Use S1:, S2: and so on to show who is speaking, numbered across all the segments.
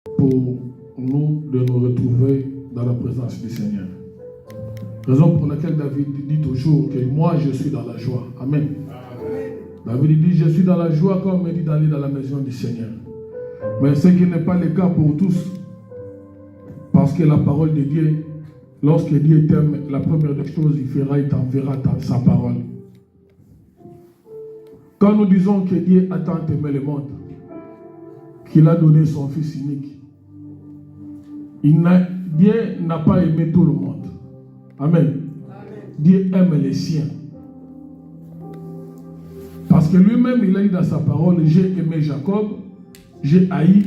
S1: pour nous de nous retrouver dans la présence du Seigneur. Raison pour laquelle David dit toujours que moi je suis dans la joie. Amen. David dit je suis dans la joie quand on me dit d'aller dans la maison du Seigneur. Mais ce qui n'est pas le cas pour tous. Parce que la parole de Dieu, lorsque Dieu t'aime, la première des choses, il t'enverra sa parole. Quand nous disons que Dieu a tant aimé le monde, qu'il a donné son Fils unique, Dieu n'a pas aimé tout le monde. Amen. Dieu aime les siens. Parce que lui-même, il a dit dans sa parole, j'ai aimé Jacob, j'ai haï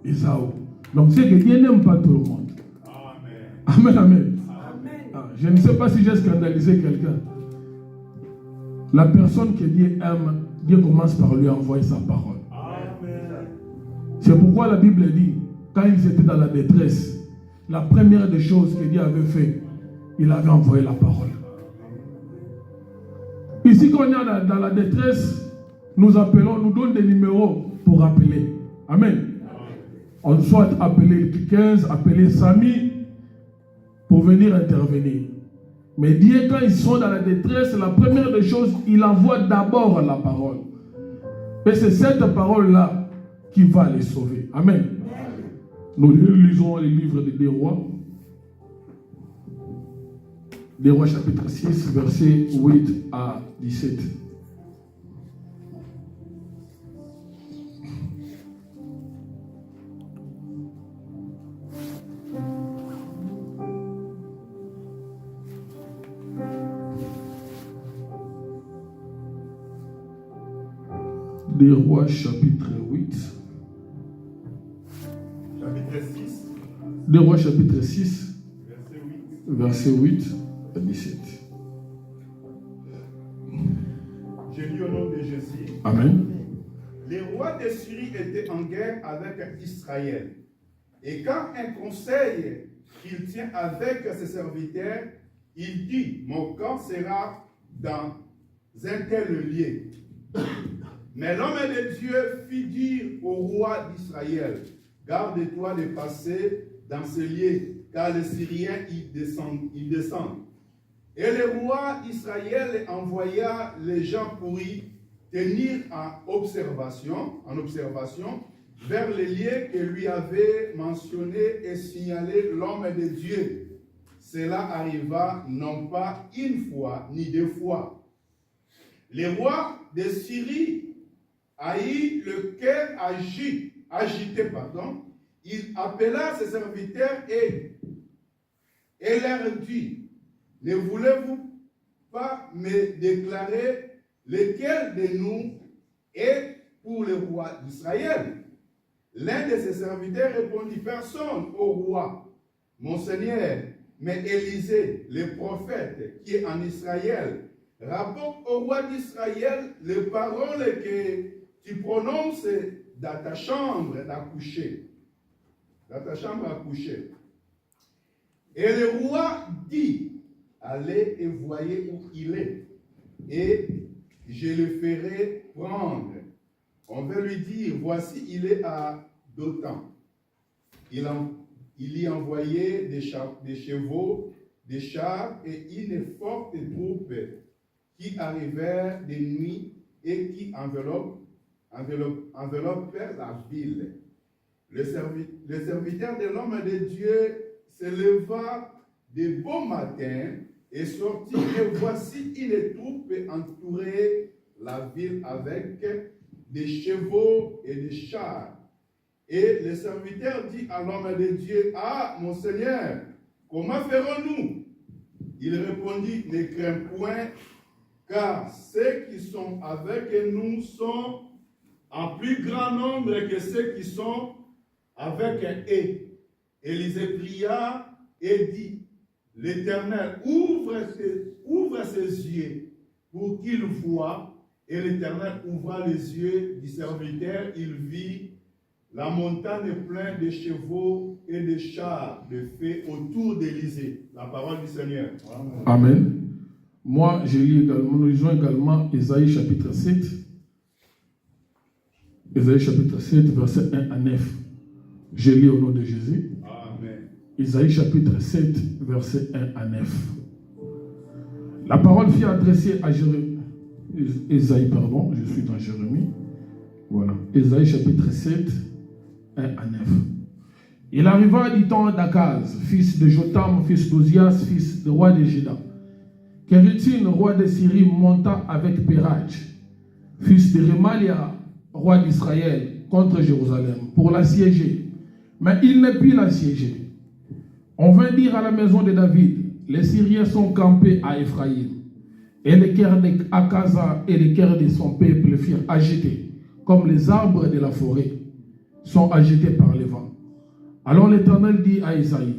S1: Ésaü. Donc c'est que Dieu n'aime pas tout le monde. Amen, amen. Ah, je ne sais pas si j'ai scandalisé quelqu'un. La personne que Dieu aime, Dieu commence par lui envoyer sa parole. C'est pourquoi la Bible dit, quand ils étaient dans la détresse, la première des choses que Dieu avait fait, il avait envoyé la parole. Ici, quand on est dans la détresse, nous appelons, nous donnons des numéros pour appeler. Amen. On soit appelé 15, appelé Samy pour venir intervenir. Mais Dieu, quand ils sont dans la détresse, la première des choses, il envoie d'abord la parole. Et c'est cette parole-là qui va les sauver. Amen. Nous lisons les livres des Rois. Des Rois chapitre 6, versets 8 à 17. Des Rois chapitre 8.
S2: Chapitre 6.
S1: Des Rois chapitre 6. Verset 8 à 17.
S2: Je lis au nom de Jésus.
S1: Amen.
S2: Les rois de Syrie étaient en guerre avec Israël. Et quand un conseil qu'il tient avec ses serviteurs, il dit, mon camp sera dans un tel lieu. Mais l'homme de Dieu fit dire au roi d'Israël, garde-toi de passer dans ce lieu, car les Syriens y descendent. Et le roi d'Israël envoya les gens pour y tenir en observation vers les lieux que lui avait mentionnés et signalé l'homme de Dieu. Cela arriva non pas une fois ni deux fois. Le roi de Syrie a eu le cœur agité, il appela ses serviteurs et leur dit, ne voulez-vous pas me déclarer lequel de nous est pour le roi d'Israël? L'un de ses serviteurs répondit, personne au roi, mon Seigneur, mais Élisée, le prophète qui est en Israël, rapporte au roi d'Israël les paroles que tu prononces dans ta chambre à coucher. Dans ta chambre à coucher. Et le roi dit, allez et voyez où il est, et je le ferai prendre. On va lui dire, voici, il est à Dothan. Il y envoyait des chevaux, des chars et une forte troupe qui arrivèrent de nuit et qui enveloppèrent la ville. Le serviteur de l'homme de Dieu se leva de bon matin et sortit, et voici une troupe entourait la ville avec des chevaux et des chars. Et le serviteur dit à l'homme de Dieu, ah, mon Seigneur, comment ferons-nous? Il répondit, ne crains point, car ceux qui sont avec nous sont en plus grand nombre que ceux qui sont avec eux. Élisée pria et dit, l'Éternel ouvre ses yeux pour qu'il voie. Et l'Éternel ouvra les yeux du serviteur. Il vit la montagne pleine de chevaux et de chars de feu autour d'Élisée. La parole du Seigneur.
S1: Amen. Amen. Moi, nous lisons également Ésaïe chapitre 7. Ésaïe chapitre 7, verset 1 à 9. Je lis au nom de Jésus.
S2: Amen.
S1: Isaïe chapitre 7, versets 1 à 9. La parole fut adressée à Jérémie. Isaïe, pardon, je suis dans Jérémie. Voilà. Isaïe chapitre 7, 1 à 9. Il arriva du temps d'Akaz, fils de Jotam, fils d'Ozias, fils du roi de Juda, qu'Érétine, roi de Syrie, monta avec Pérach, fils de Remalia, roi d'Israël, contre Jérusalem, pour l'assiéger. Mais il ne put l'assiéger. On vint dire à la maison de David, les Syriens sont campés à Ephraïm, et les cœurs d'Akaza et les cœurs de son peuple furent agités, comme les arbres de la forêt sont agités par les vents. Alors l'Éternel dit à Isaïe,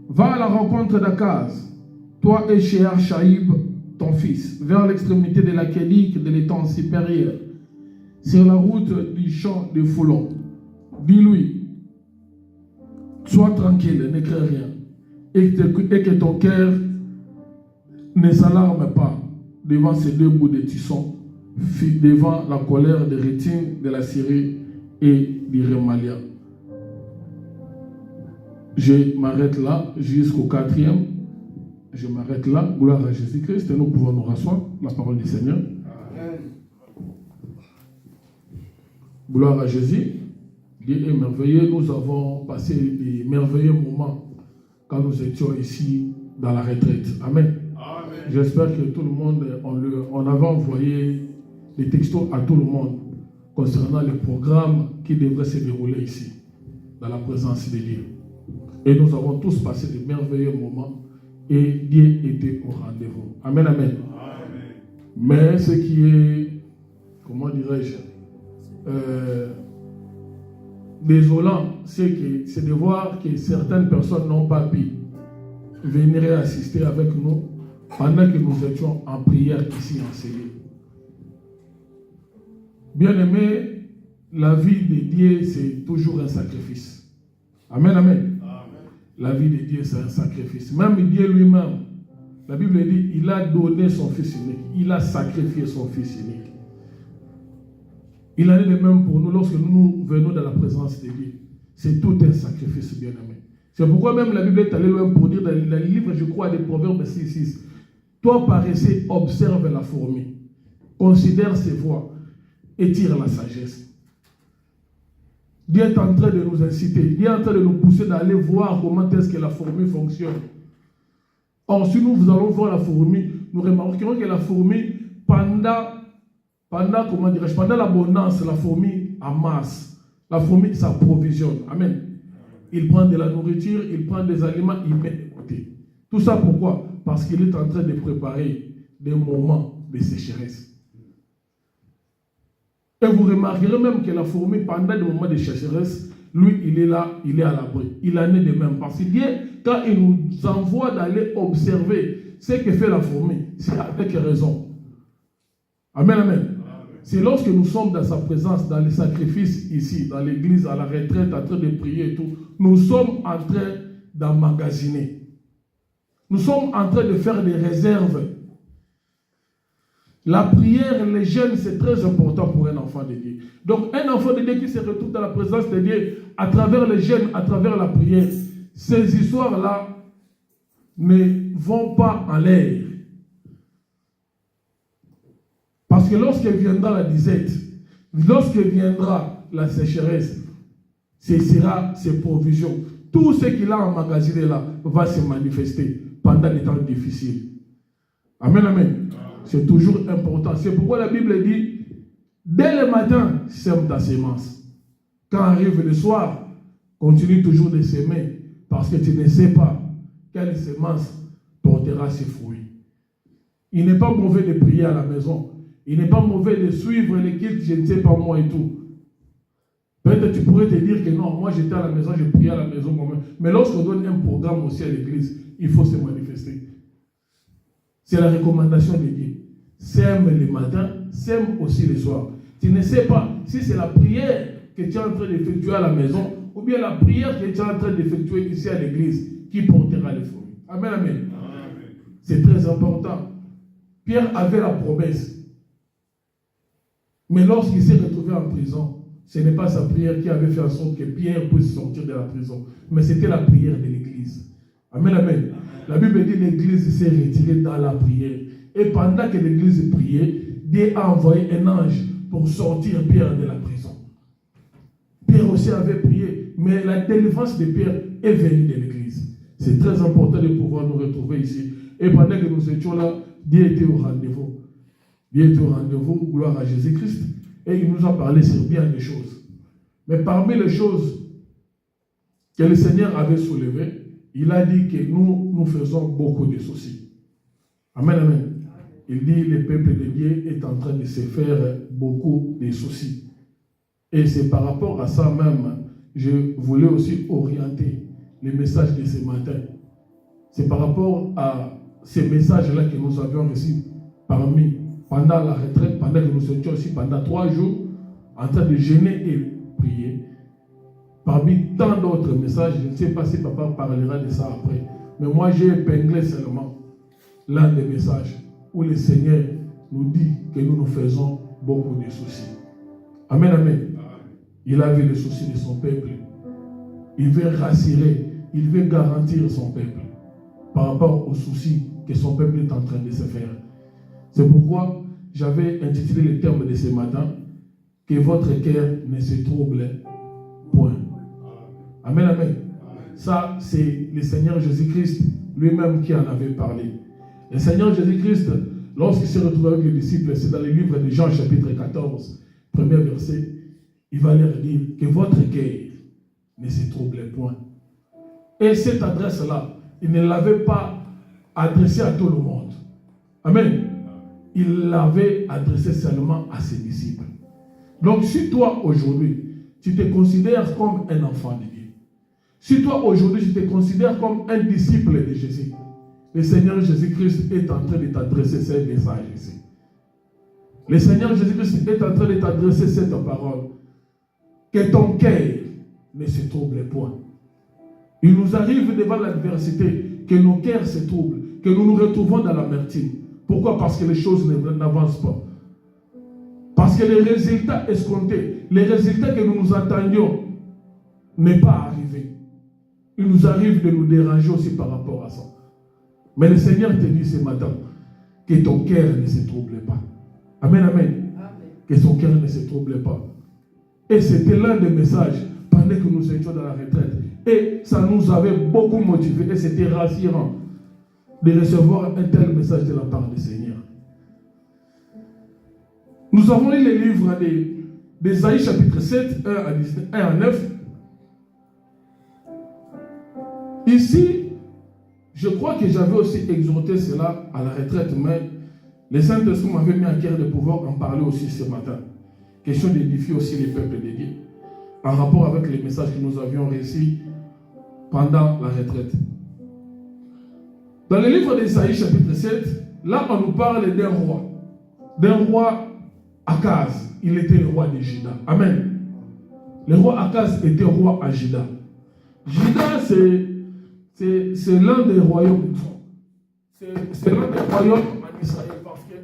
S1: va à la rencontre d'Akaz, toi et Shear Shaïb, ton fils, vers l'extrémité de la Kédique de l'étang supérieur, sur la route du champ de Foulon. Dis-lui, sois tranquille, ne crains rien, et que ton cœur ne s'alarme pas devant ces deux bouts de tisson, devant la colère de Rétine, de la Syrie et du Remalia. Je m'arrête là jusqu'au 4e. Je m'arrête là. Gloire à Jésus-Christ. Et nous pouvons nous rasseoir. La parole du Seigneur. Amen. Gloire à Jésus. Dieu est merveilleux. Nous avons passé des merveilleux moments quand nous étions ici dans la retraite. Amen. Amen. J'espère que tout le monde, on avait envoyé des textos à tout le monde concernant le programme qui devrait se dérouler ici, dans la présence de Dieu. Et nous avons tous passé de merveilleux moments et Dieu était au rendez-vous. Amen, amen. Amen. Mais ce qui est, comment dirais-je, désolant, c'est de voir que certaines personnes n'ont pas pu venir et assister avec nous pendant que nous étions en prière ici en Syrie. Bien aimé, la vie de Dieu, c'est toujours un sacrifice. Amen, amen. La vie de Dieu, c'est un sacrifice. Même Dieu lui-même, la Bible dit, il a donné son Fils unique. Il a sacrifié son Fils unique. Il en est de même pour nous lorsque nous venons dans la présence de Dieu. C'est tout un sacrifice, bien aimé. C'est pourquoi même la Bible est allée loin pour dire dans le livre, je crois, des Proverbes 6:6. Toi, paresseux, observe la fourmi, considère ses voies et tire la sagesse. Dieu est en train de nous inciter, Dieu est en train de nous pousser d'aller voir comment est-ce que la fourmi fonctionne. Or, si nous allons voir la fourmi, nous remarquerons que la fourmi, pendant l'abondance, la fourmi amasse. La fourmi s'approvisionne. Amen. Il prend de la nourriture, il prend des aliments, il met de côté. Tout ça pourquoi? Parce qu'il est en train de préparer des moments de sécheresse. Et vous remarquerez même que la fourmi, pendant des moments de sécheresse, lui, il est là, il est à l'abri. Il en est de même. Parce que Dieu, quand il nous envoie d'aller observer ce que fait la fourmi, c'est avec raison. Amen, amen. C'est lorsque nous sommes dans sa présence, dans les sacrifices ici, dans l'église, à la retraite, en train de prier et tout, nous sommes en train d'emmagasiner. Nous sommes en train de faire des réserves. La prière, les jeûnes, c'est très important pour un enfant de Dieu. Donc, un enfant de Dieu qui se retrouve dans la présence de Dieu, à travers les jeûnes, à travers la prière, ces histoires-là ne vont pas en l'air. Parce que lorsque viendra la disette, lorsque viendra la sécheresse, ce sera ses provisions. Tout ce qu'il a emmagasiné là va se manifester pendant les temps difficiles. Amen, amen. C'est toujours important. C'est pourquoi la Bible dit, dès le matin, sème ta sémence. Quand arrive le soir, continue toujours de s'aimer, parce que tu ne sais pas quelle sémence portera ses fruits. Il n'est pas mauvais de prier à la maison. Il n'est pas mauvais de suivre les cultes, je ne sais pas moi et tout. Peut-être tu pourrais te dire que non, moi j'étais à la maison, je priais à la maison moi-même. Mais lorsqu'on donne un programme aussi à l'église, il faut se manifester. C'est la recommandation de Dieu. Sème le matin, sème aussi le soir. Tu ne sais pas si c'est la prière que tu es en train d'effectuer à la maison ou bien la prière que tu es en train d'effectuer ici à l'église qui portera les fruits. Amen, amen. Amen. C'est très important. Pierre avait la promesse. Mais lorsqu'il s'est retrouvé en prison, ce n'est pas sa prière qui avait fait en sorte que Pierre puisse sortir de la prison, mais c'était la prière de l'Église. Amen, amen. La Bible dit que l'Église s'est retirée dans la prière. Et pendant que l'Église priait, Dieu a envoyé un ange pour sortir Pierre de la prison. Pierre aussi avait prié, mais la délivrance de Pierre est venue de l'Église. C'est très important de pouvoir nous retrouver ici. Et pendant que nous étions là, Dieu était au rendez-vous. Dieu était au rendez-vous, gloire à Jésus-Christ. Et il nous a parlé sur bien des choses. Mais parmi les choses que le Seigneur avait soulevées, il a dit que nous faisons beaucoup de soucis. Amen, amen. Il dit que le peuple de Dieu est en train de se faire beaucoup de soucis. Et c'est par rapport à ça même, je voulais aussi orienter les messages de ce matin. C'est par rapport à ces messages-là que nous avions reçus pendant la retraite, pendant que nous étions aussi pendant 3 jours, en train de jeûner et prier. Parmi tant d'autres messages, je ne sais pas si papa parlera de ça après, mais moi j'ai épinglé seulement l'un des messages où le Seigneur nous dit que nous faisons beaucoup de soucis. Amen, amen. Il a vu les soucis de son peuple. Il veut rassurer, il veut garantir son peuple par rapport aux soucis que son peuple est en train de se faire. C'est pourquoi j'avais intitulé le terme de ce matin, que votre cœur ne se trouble point. Amen, amen. Ça, c'est le Seigneur Jésus-Christ lui-même qui en avait parlé. Le Seigneur Jésus-Christ, lorsqu'il s'est retrouvé avec les disciples, c'est dans le livre de Jean, chapitre 14, premier verset, il va leur dire que votre cœur ne se trouble point. Et cette adresse-là, il ne l'avait pas adressée à tout le monde. Amen. Il l'avait adressée seulement à ses disciples. Donc, si toi, aujourd'hui, tu te considères comme un enfant de Dieu, si toi, aujourd'hui, tu te considères comme un disciple de Jésus, le Seigneur Jésus-Christ est en train de t'adresser ce message ici. Le Seigneur Jésus-Christ est en train de t'adresser cette parole. Que ton cœur ne se trouble point. Il nous arrive devant l'adversité que nos cœurs se troublent, que nous nous retrouvons dans l'amertume. Pourquoi? Parce que les choses n'avancent pas. Parce que les résultats escomptés, les résultats que nous attendions, n'est pas arrivé. Il nous arrive de nous déranger aussi par rapport à ça. Mais le Seigneur te dit ce matin que ton cœur ne se trouble pas. Amen, amen. Que son cœur ne se trouble pas. Et c'était l'un des messages pendant que nous étions dans la retraite. Et ça nous avait beaucoup motivés. Et c'était rassurant de recevoir un tel message de la part du Seigneur. Nous avons lu les livres d'Ésaïe chapitre 7, 1 à 9. Ici, je crois que j'avais aussi exhorté cela à la retraite, mais le Saint-Esprit m'avait mis à cœur de pouvoir en parler aussi ce matin. Question d'édifier aussi les peuples de Dieu, en rapport avec les messages que nous avions reçus pendant la retraite. Dans le livre d'Ésaïe chapitre 7, là on nous parle d'un roi Akaz. Il était le roi de Juda. Amen. Le roi Akaz était roi à Juda. Juda, c'est l'un des royaumes. C'est l'un des royaumes en Israël. Parce que...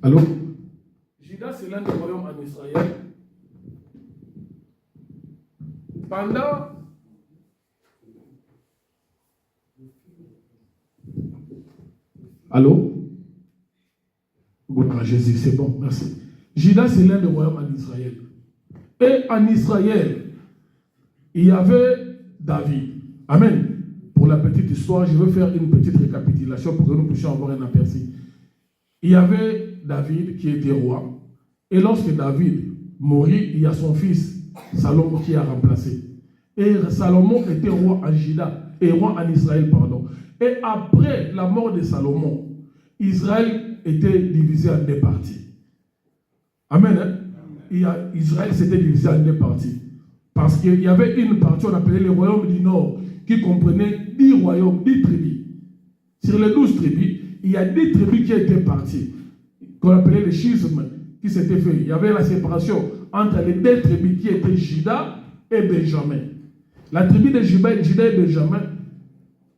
S1: Allô? Juda, c'est l'un des royaumes en Israël. Pendant... Allô? Gloire à Jésus, c'est bon, merci. Juda, c'est l'un des royaumes en Israël. Et en Israël, il y avait David. Amen. Pour la petite histoire, je vais faire une petite récapitulation pour que nous puissions avoir un aperçu. Il y avait David qui était roi. Et lorsque David mourut, il y a son fils Salomon qui a remplacé. Et Salomon était roi en Juda, et roi en Israël, pardon. Et après la mort de Salomon, Israël était divisé en 2 parties. Amen. Hein? Israël s'était divisé en 2 parties. Parce qu'il y avait une partie, on appelait le royaume du Nord, qui comprenait 10 royaumes, 10 tribus. Sur les 12 tribus, il y a 10 tribus qui étaient parties, qu'on appelait le schisme, qui s'était fait. Il y avait la séparation entre les 2 tribus qui étaient Juda et Benjamin. La tribu de Juda et Benjamin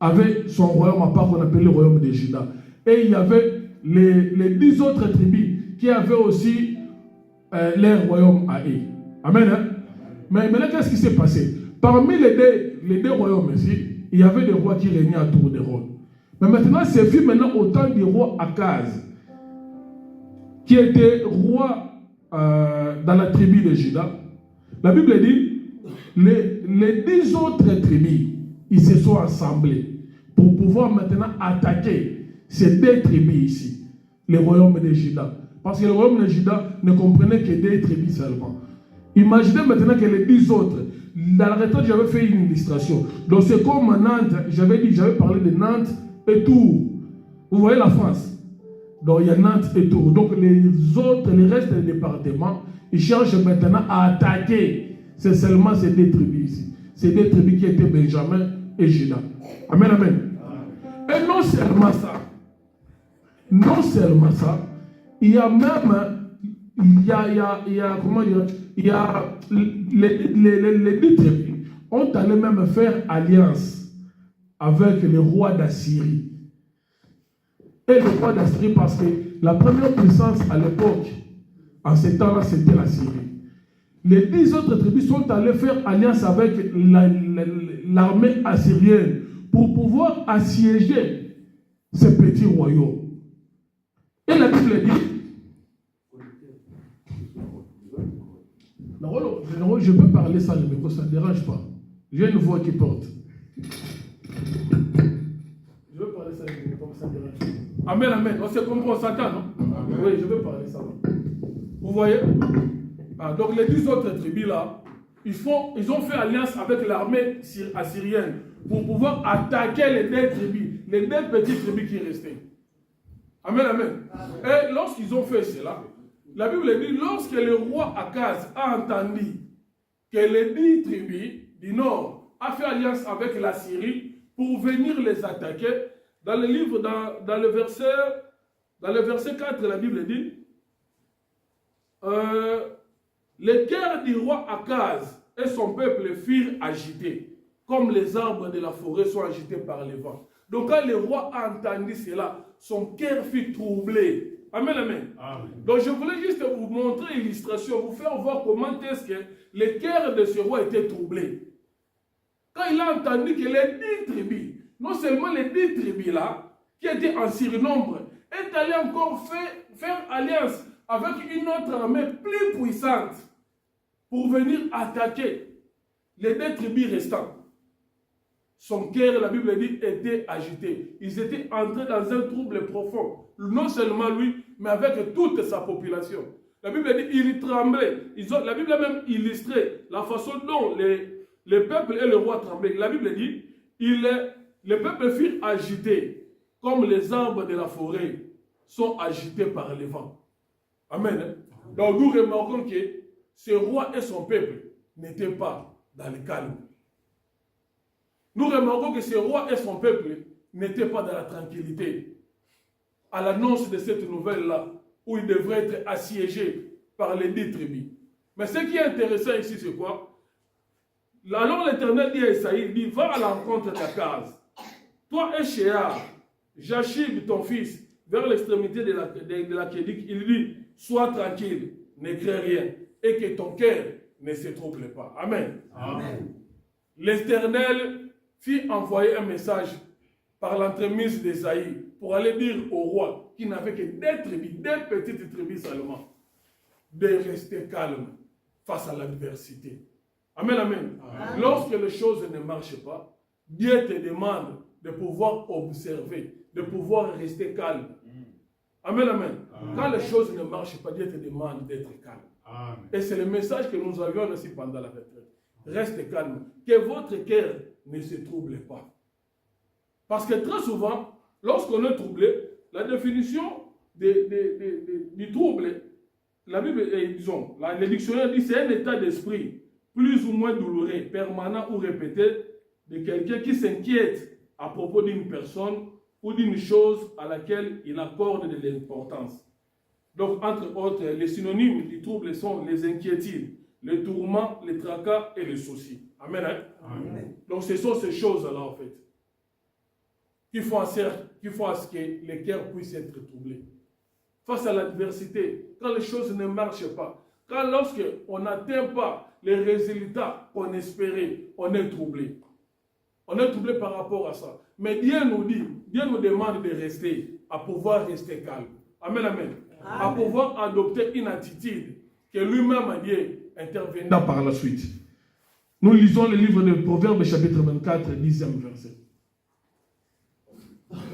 S1: avait son royaume à part qu'on appelait le royaume de Juda. Et il y avait les 10 autres tribus qui avaient aussi leur royaume à eux. Amen. Hein? Mais maintenant, qu'est-ce qui s'est passé? Parmi les deux royaumes ici, il y avait des rois qui régnaient autour des rois. Mais maintenant, c'est vu maintenant au temps du roi Akaz, qui était roi dans la tribu de Juda. La Bible dit, les 10 autres tribus, ils se sont assemblés pour pouvoir maintenant attaquer ces deux tribus ici, les royaumes de Juda. Parce que le royaume de Juda ne comprenait que deux tribus seulement. Imaginez maintenant que les 10 autres, dans la retraite, j'avais fait une illustration. Donc c'est comme Nantes, j'avais parlé de Nantes et Tours. Vous voyez la France. Donc il y a Nantes et Tours. Donc les restes des départements, ils cherchent maintenant à attaquer. C'est seulement ces deux tribus ici. Ces deux tribus qui étaient Benjamin et Juda. Amen, amen. Et non seulement ça, il y a même, comment dire, il y a les deux tribus ont allé même faire alliance avec le roi d'Assyrie. Et le roi d'Assyrie, parce que la première puissance à l'époque, en ce temps-là, c'était la Syrie. Les 10 autres tribus sont allées faire alliance avec l'armée assyrienne pour pouvoir assiéger ce petit royaume. Et la Bible dit, je peux parler sans le micro, ça ne dérange pas. J'ai une voix qui porte. Je veux parler sans le micro, ça ne dérange pas. Amen, amen. On se comprend, on s'entend, non? Amen. Oui, je veux parler sans le micro. Vous voyez? Donc les 10 autres tribus là, ils ont fait alliance avec l'armée assyrienne pour pouvoir attaquer les deux tribus, les deux petites tribus qui restaient. Amen, amen. Et lorsqu'ils ont fait cela, la Bible dit, lorsque le roi Akaz a entendu que les 10 tribus du nord a fait alliance avec la Syrie pour venir les attaquer, dans le livre, dans le verset 4, la Bible dit, les cœurs du roi Akaz et son peuple furent agités, comme les arbres de la forêt sont agités par les vents. Donc quand le roi a entendu cela, son cœur fut troublé. Amen, amen. Amen. Donc je voulais juste vous montrer l'illustration, vous faire voir comment est-ce que le cœur de ce roi était troublé. Quand il a entendu que les 10 tribus, non seulement les 10 tribus là, qui étaient en surnombre, est allé encore faire alliance avec une autre armée plus puissante pour venir attaquer les 2 tribus restantes. Son cœur, la Bible dit, était agité. Ils étaient entrés dans un trouble profond. Non seulement lui, mais avec toute sa population. La Bible dit, il tremblait. La Bible a même illustré la façon dont le peuple et le roi tremblaient. La Bible dit, le peuple fut agité, comme les arbres de la forêt sont agités par les vents. Amen. Donc nous remarquons que ce roi et son peuple n'étaient pas dans le calme. Nous remarquons que ce roi et son peuple n'étaient pas dans la tranquillité. À l'annonce de cette nouvelle-là, où ils devraient être assiégés par les 10 tribus. Mais ce qui est intéressant ici, c'est quoi? Alors l'Éternel dit à Esaïe, il dit, va à la rencontre d'Akaz. Toi et Shéar, Jachib, ton fils, vers l'extrémité de la Kédik, il dit, sois tranquille, ne crains rien, et que ton cœur ne se trouble pas. Amen. Amen. L'Éternel fit envoyer un message par l'entremise d'Esaïe pour aller dire au roi, qui n'avait que 2 tribus, 2 petites tribus seulement, de rester calme face à l'adversité. Amen, amen. Amen. Lorsque les choses ne marchent pas, Dieu te demande de pouvoir observer, de pouvoir rester calme. Amen, amen. Amen. Quand les choses ne marchent pas, Dieu te demande d'être calme. Amen. Et c'est le message que nous avions reçu pendant la retraite. Reste calme. Que votre cœur ne se trouble pas. Parce que très souvent, lorsqu'on est troublé, la définition du trouble, la Bible, disons, le dictionnaire dit c'est un état d'esprit plus ou moins douloureux, permanent ou répété de quelqu'un qui s'inquiète à propos d'une personne ou d'une chose à laquelle il accorde de l'importance. Donc, entre autres, les synonymes du trouble sont les inquiétudes, les tourments, les tracas et les soucis. Amen. Hein? Amen. Donc, ce sont ces choses-là, en fait, qui font à ce que les cœurs puissent être troublés. Face à l'adversité, quand les choses ne marchent pas, lorsqu'on n'atteint pas les résultats qu'on espérait, on est troublé. On est troublé par rapport à ça. Mais Dieu nous dit, Dieu nous demande de rester, à pouvoir rester calme. Amen, amen. À pouvoir adopter une attitude que lui-même a Dieu interviendra par la suite. Nous lisons le livre de Proverbes, chapitre 24, 10e verset.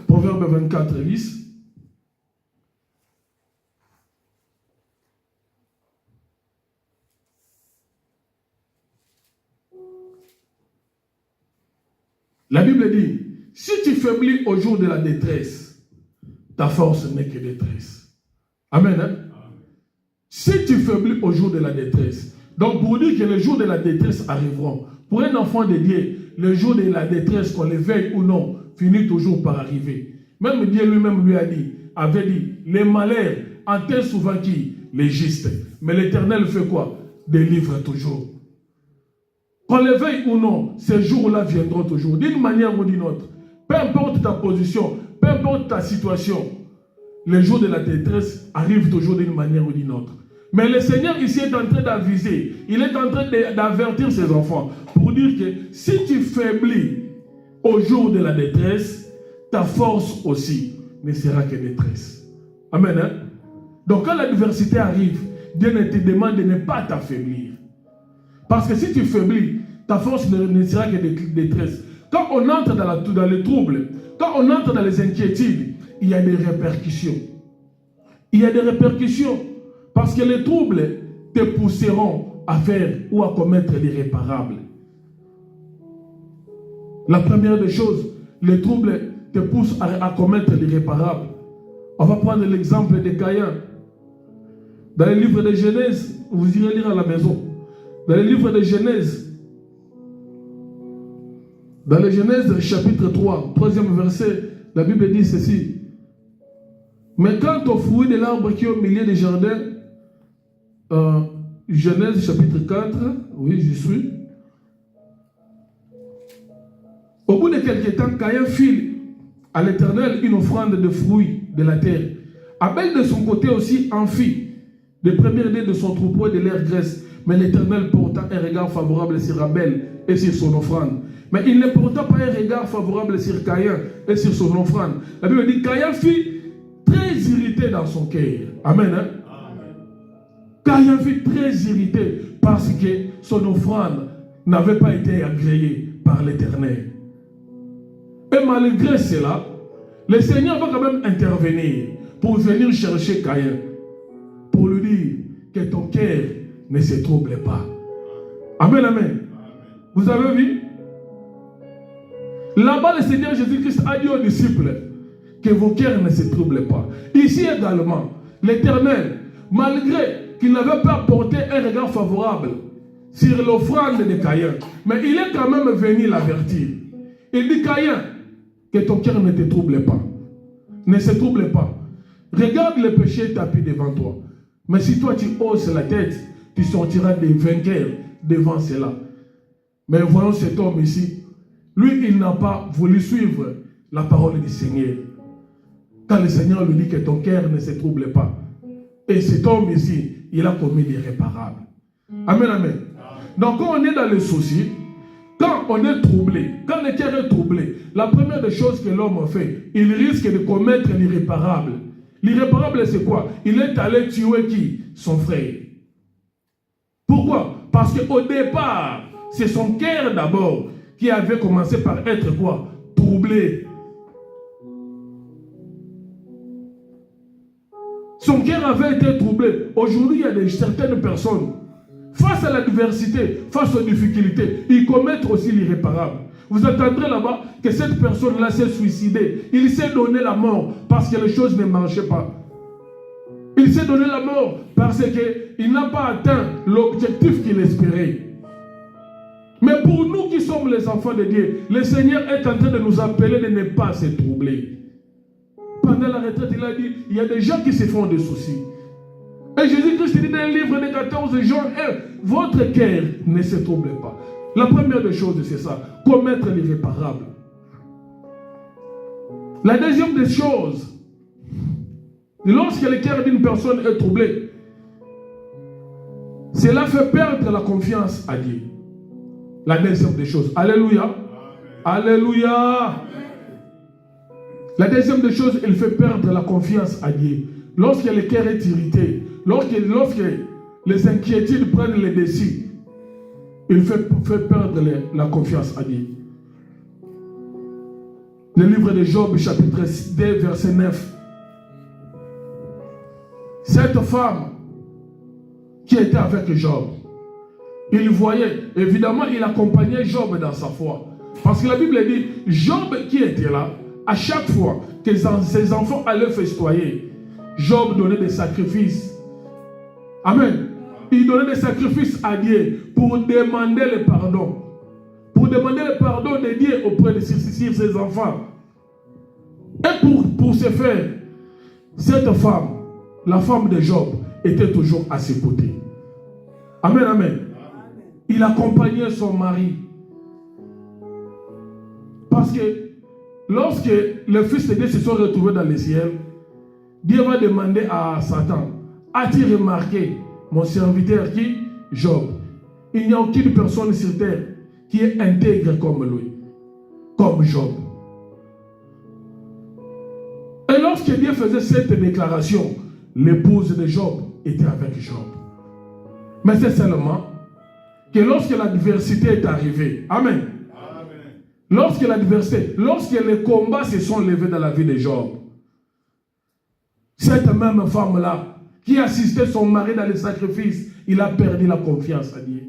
S1: Proverbe 24, 10. La Bible dit, si tu faiblis au jour de la détresse, ta force n'est que détresse. Amen. Hein? Si tu faiblis au jour de la détresse, donc pour dire que les jours de la détresse arriveront, pour un enfant de Dieu, le jour de la détresse, qu'on le veuille ou non, finit toujours par arriver. Même Dieu lui-même lui avait dit, les malheurs atteignent souvent qui? Les justes. Mais l'Éternel fait quoi? Délivre toujours. Qu'on le veuille ou non, ces jours-là viendront toujours, d'une manière ou d'une autre. Peu importe ta position, peu importe ta situation, les jours de la détresse arrivent toujours d'une manière ou d'une autre. Mais le Seigneur ici est en train d'aviser, il est en train d'avertir ses enfants pour dire que si tu faiblis au jour de la détresse, ta force aussi ne sera que détresse. Amen. Hein? Donc quand l'adversité arrive, Dieu te demande de ne pas t'affaiblir. Parce que si tu faiblis, ta force ne sera que détresse. Quand on entre dans les troubles, quand on entre dans les inquiétudes, il y a des répercussions. Il y a des répercussions. Parce que les troubles te pousseront à faire ou à commettre l'irréparable. La première des choses, les troubles te poussent à commettre l'irréparable. On va prendre l'exemple de Caïn. Dans le livre de Genèse, vous irez lire à la maison. Dans le livre de Genèse, dans le Genèse chapitre 3, 3e verset, la Bible dit ceci. Mais quant au fruit de l'arbre qui est au milieu des jardins, Genèse chapitre 4, oui, j'y suis. Au bout de quelques temps, Caïn fit à l'Éternel une offrande de fruits de la terre. Abel de son côté aussi en fit les premiers-nés de son troupeau et de leur graisse. Mais l'Éternel porta un regard favorable sur Abel et sur son offrande. Mais il ne porta pas un regard favorable sur Caïn et sur son offrande. La Bible dit Caïn fut très irrité dans son cœur. Amen. Hein? Caïn fut très irrité parce que son offrande n'avait pas été agréée par l'Éternel. Et malgré cela, le Seigneur va quand même intervenir pour venir chercher Caïn, pour lui dire que ton cœur ne se trouble pas. Amen, amen. Vous avez vu? Là-bas, le Seigneur Jésus-Christ a dit aux disciples que vos cœurs ne se troublent pas. Ici également, l'Éternel, malgré qu'il n'avait pas porté un regard favorable sur l'offrande de Caïn, mais il est quand même venu l'avertir. Il dit Caïn, que ton cœur ne te trouble pas. Ne se trouble pas. Regarde le péché tapis devant toi. Mais si toi tu hausses la tête, tu sortiras des vainqueurs devant cela. Mais voyons cet homme ici. Lui, il n'a pas voulu suivre la parole du Seigneur. Quand le Seigneur lui dit que ton cœur ne se trouble pas. Et cet homme ici, il a commis l'irréparable. Amen, amen. Donc quand on est dans le souci, quand on est troublé, quand le cœur est troublé, la première des choses que l'homme fait, il risque de commettre l'irréparable. L'irréparable, c'est quoi? Il est allé tuer qui? Son frère. Pourquoi? Parce qu'au départ, c'est son cœur d'abord qui avait commencé par être quoi? Troublé. Son cœur avait été troublé. Aujourd'hui, il y a certaines personnes, face à l'adversité, face aux difficultés, ils commettent aussi l'irréparable. Vous entendrez là-bas que cette personne-là s'est suicidée. Il s'est donné la mort parce que les choses ne marchaient pas. Il s'est donné la mort parce qu'il n'a pas atteint l'objectif qu'il espérait. Mais pour nous qui sommes les enfants de Dieu, le Seigneur est en train de nous appeler de ne pas se troubler. Pendant la retraite, il a dit, il y a des gens qui se font des soucis. Et Jésus-Christ dit dans le livre de 14 Jean 1, votre cœur ne se trouble pas. La première des choses, c'est ça, commettre l'irréparable. La deuxième des choses, lorsque le cœur d'une personne est troublé, Cela fait perdre la confiance à Dieu. La deuxième des choses. Alléluia. Alléluia. La deuxième des choses, il fait perdre la confiance à Dieu. Lorsque le cœur est irrité, lorsque les inquiétudes prennent le dessus, il fait perdre la confiance à Dieu. Le livre de Job, chapitre 2, verset 9. Cette femme qui était avec Job, il voyait, évidemment, il accompagnait Job dans sa foi. Parce que la Bible dit, Job qui était là, à chaque fois que ses enfants allaient festoyer, Job donnait des sacrifices. Amen. Il donnait des sacrifices à Dieu pour demander le pardon. Pour demander le pardon de Dieu auprès de ses enfants. Et pour ce faire, cette femme, la femme de Job, était toujours à ses côtés. Amen, amen. Il accompagnait son mari. Parce que lorsque les fils de Dieu se sont retrouvés dans le ciel, Dieu va demander à Satan, as-tu remarqué mon serviteur qui? Job. Il n'y a aucune personne sur terre qui est intègre comme lui, comme Job. Et lorsque Dieu faisait cette déclaration, l'épouse de Job était avec Job. Mais c'est seulement que lorsque l'adversité est arrivée, amen. Lorsque les combats se sont levés dans la vie de Job, cette même femme-là, qui assistait son mari dans les sacrifices, il a perdu la confiance à Dieu.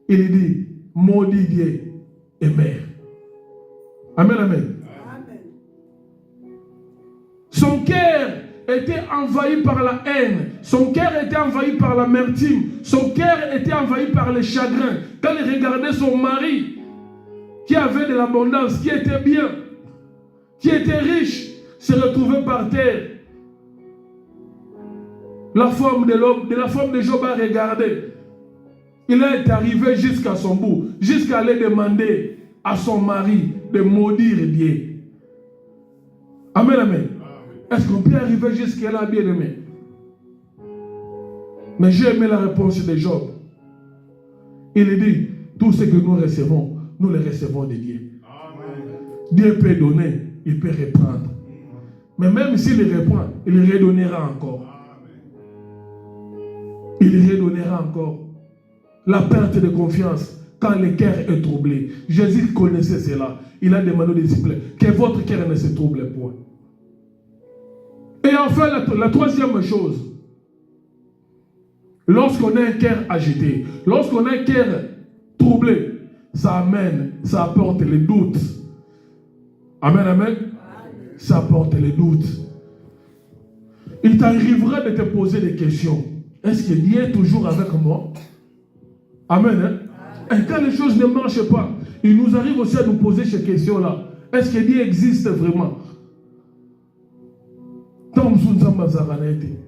S1: Il dit, maudit Dieu et mère. Amen, amen. Son cœur était envahi par la haine. Son cœur était envahi par l'amertume. Son cœur était envahi par le chagrin. Quand il regardait son mari, qui avait de l'abondance, qui était bien, qui était riche, se retrouvait par terre. La femme de Job a regardé. Il est arrivé jusqu'à son bout, jusqu'à aller demander à son mari de maudire Dieu. Amen, amen. Est-ce qu'on peut arriver jusqu'à là, bien aimé? Mais j'ai aimé la réponse de Job. Il dit, tout ce que nous recevons, nous le recevons de Dieu. Amen. Dieu peut donner, il peut reprendre. Mais même s'il reprend, il redonnera encore. Il redonnera encore. La perte de confiance quand le cœur est troublé. Jésus connaissait cela. Il a demandé aux disciples que votre cœur ne se trouble point. Et enfin, la troisième chose, lorsqu'on a un cœur agité, lorsqu'on a un cœur troublé, ça apporte les doutes. Amen, amen. Ça apporte les doutes. Il t'arrivera de te poser des questions. Est-ce que Dieu est toujours avec moi? Amen. Hein? Et quand les choses ne marchent pas, il nous arrive aussi à nous poser ces questions-là. Est-ce que Dieu existe vraiment?